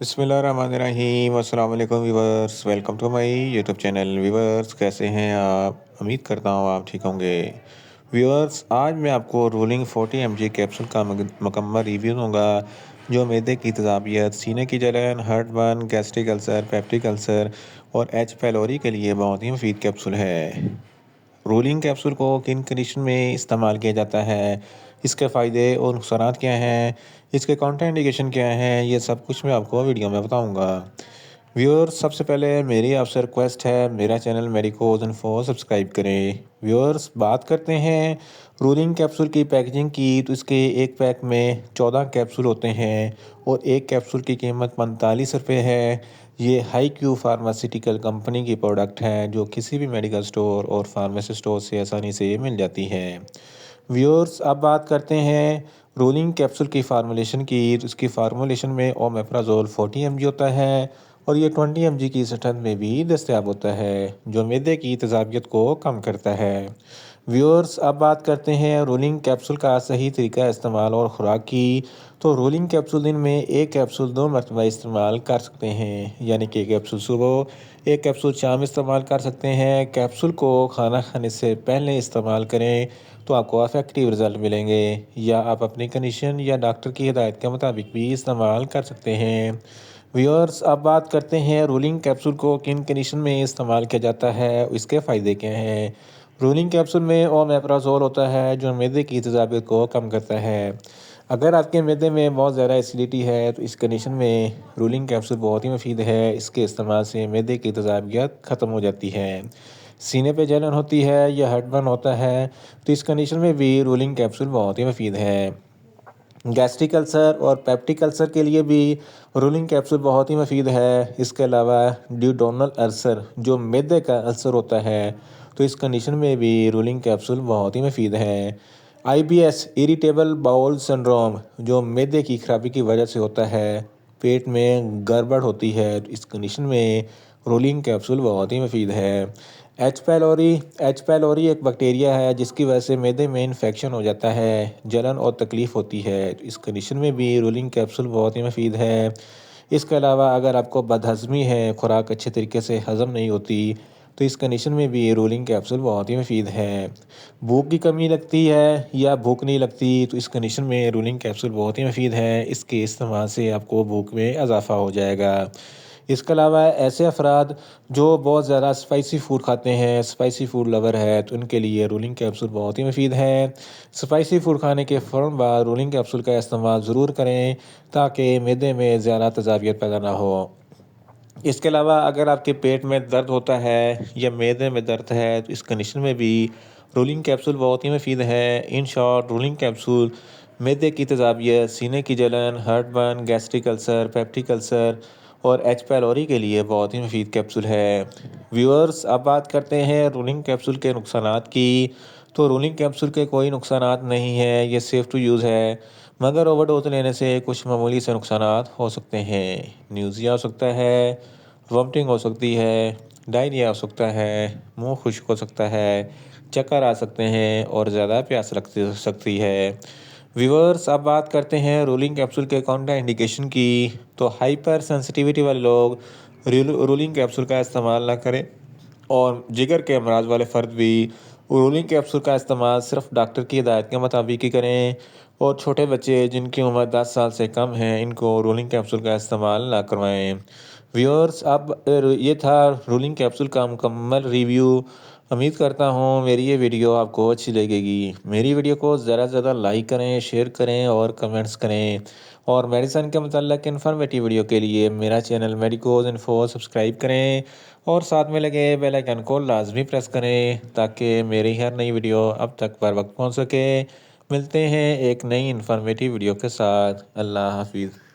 बिस्मिल्लाहिर्रहमानिर्रहीम अस्सलाम वालेकुम viewers, welcome to my YouTube channel. Viewers, कैसे हैं आप? उम्मीद करता हूँ आप ठीक होंगे। व्यूअर्स, आज मैं आपको रूलिंग 40 mg कैप्सूल का मुकम्मल रिव्यू दूंगा, जो मैदे की तेज़ाबियत, सीने की जलन, heart burn, gastric ulcer, peptic ulcer और एच पैलोरी के लिए बहुत ही मुफीद कैप्सूल है। रोलिंग कैप्सूल को किन कंडीशन में इस्तेमाल किया जाता है, इसके फ़ायदे और नुकसानात क्या हैं, इसके कॉन्ट्राइंडिकेशन क्या हैं, ये सब कुछ मैं आपको वीडियो में बताऊंगा। व्यूअर्स, सबसे पहले मेरी आपसे रिक्वेस्ट है, मेरा चैनल मेडिकोज इन्फो सब्सक्राइब करें। व्यूअर्स, बात करते हैं रोलिंग कैप्सूल की पैकेजिंग की, तो इसके एक पैक में 14 कैप्सूल होते हैं और एक कैप्सूल की कीमत 45 रुपये है। ये हाई क्यू फार्मास्यूटिकल कंपनी की प्रोडक्ट है, जो किसी भी मेडिकल स्टोर और फार्मेसी स्टोर से आसानी से मिल जाती है। व्यूअर्स, अब बात करते हैं रोलिंग कैप्सूल की फार्मूलेशन की, तो इसकी फार्मूलेशन में ओमेप्राजोल 40 mg होता है और ये 20 mg की स्ट्रेंथ में भी दस्तयाब होता है, जो मैदे की तेज़ाबियत को कम करता है। व्यूअर्स, अब बात करते हैं रोलिंग कैप्सूल का सही तरीका इस्तेमाल और खुराक की। तो रोलिंग कैप्सूल दिन में एक कैप्सूल 2 मरतबा इस्तेमाल कर सकते हैं, यानी कि एक कैप्सूल सुबह, एक कैप्सूल शाम इस्तेमाल कर सकते हैं। कैप्सूल को खाना खाने से पहले इस्तेमाल करें तो आपको इफेक्टिव रिजल्ट मिलेंगे, या आप अपनी कंडीशन या डॉक्टर की हिदायत के मुताबिक भी इस्तेमाल कर सकते हैं। व्यूअर्स, अब बात करते हैं रोलिंग कैप्सूल को किन कंडीशन में इस्तेमाल किया जाता है, इसके फ़ायदे क्या हैं। रोलिंग कैप्सूल में ओमेप्राजोल होता है, जो मैदे की तेज़ाबियत को कम करता है। अगर आपके मैदे में बहुत ज़्यादा एसिडिटी है, तो इस कंडीशन में रोलिंग कैप्सूल बहुत ही मुफीद है। इसके इस्तेमाल से मैदे की तेज़ाबियत ख़त्म हो जाती है। सीने पे जलन होती है या हार्ट बर्न होता है, तो इस कंडीशन में भी रोलिंग कैप्सूल बहुत ही मुफीद है। गैस्ट्रिक अल्सर और पेप्टिक अल्सर के लिए भी रोलिंग कैप्सूल बहुत ही मुफीद है। इसके अलावा ड्यूडोनल अल्सर, जो मैदे का अल्सर होता है, तो इस कंडीशन में भी रोलिंग कैप्सूल बहुत ही मुफीद है। IBS, इरिटेबल बाउल सिंड्रोम, जो मैदे की खराबी की वजह से होता है, पेट में गड़बड़ होती है, तो इस कंडीशन में रोलिंग कैप्सूल बहुत ही मुफीद है। एच पैलोरी एक बैक्टीरिया है, जिसकी वजह से मैदे में इन्फेक्शन हो जाता है, जलन और तकलीफ़ होती है, तो इस कंडीशन में भी रोलिंग कैप्सूल बहुत ही मुफीद है। इसके अलावा अगर आपको बदहज़मी है, खुराक अच्छे तरीके से हज़म नहीं होती, तो इस कंडीशन में भी रोलिंग कैप्सूल बहुत ही मुफीद है। भूख की कमी लगती है या भूख नहीं लगती, तो इस कंडीशन में रोलिंग कैप्सूल बहुत ही मुफीद है। इसके इस्तेमाल से आपको भूख में इजाफ़ा हो जाएगा। इसके अलावा ऐसे अफराद जो बहुत ज़्यादा स्पाइसी फूड खाते हैं, स्पाइसी फूड लवर है, तो उनके लिए रोलिंग कैप्सूल बहुत ही मुफीद है। स्पाइसी फूड खाने के फ़ौरन बाद रोलिंग कैप्सूल का इस्तेमाल ज़रूर करें, ताकि मैदे में ज़्यादा तेज़ाबियत पैदा ना हो। इसके अलावा अगर आपके पेट में दर्द होता है या मैदे में दर्द है, तो इस कंडीशन में भी रोलिंग कैप्सूल बहुत ही मुफीद है। इन शॉर्ट, रोलिंग कैप्सूल मैदे की तेज़ाबियत, सीने की जलन, heart burn, gastric ulcer, peptic ulcer और एच पैलोरी के लिए बहुत ही मुफीद कैप्सूल है। व्यूअर्स, अब बात करते हैं रोलिंग कैप्सूल के नुकसानात की। तो रोलिंग कैप्सूल के कोई नुकसानात नहीं है, ये सेफ़ टू यूज़ है, मगर ओवरडोज लेने से कुछ मामूली से नुकसानात हो सकते हैं। न्यूज़िया हो सकता है, वोमिटिंग हो सकती है, डायरिया हो सकता है, मुंह खुश्क हो सकता है, चक्कर आ सकते हैं और ज़्यादा प्यास लग सकती है। व्यूअर्स, अब बात करते हैं रोलिंग कैप्सूल के काउंटर इंडिकेशन की। तो हाइपर सेंसिटिविटी वाले लोग रोलिंग कैप्सूल का इस्तेमाल ना करें, और जिगर के अमराज वाले फ़र्द भी रोलिंग कैप्सूल का इस्तेमाल सिर्फ डॉक्टर की हिदायत के मुताबिक ही करें, और छोटे बच्चे जिनकी उम्र 10 साल से कम है, इनको रोलिंग कैप्सूल का इस्तेमाल ना करवाएं। व्यूअर्स, अब ये था रोलिंग कैप्सूल का मुकम्मल रिव्यू। उम्मीद करता हूँ मेरी ये वीडियो आपको अच्छी लगेगी। मेरी वीडियो को ज़्यादा से ज़्यादा लाइक करें, शेयर करें और कमेंट्स करें, और मेडिसिन के मतलब इन्फॉर्मेटिव वीडियो के लिए मेरा चैनल मेडिकोज इन्फो सब्सक्राइब करें, और साथ में लगे बेल आइकन को लाजमी प्रेस करें, ताकि मेरी हर नई वीडियो अब तक बर वक्त पहुँच सके। मिलते हैं एक नई इन्फॉर्मेटिव वीडियो के साथ। अल्लाह हाफिज़।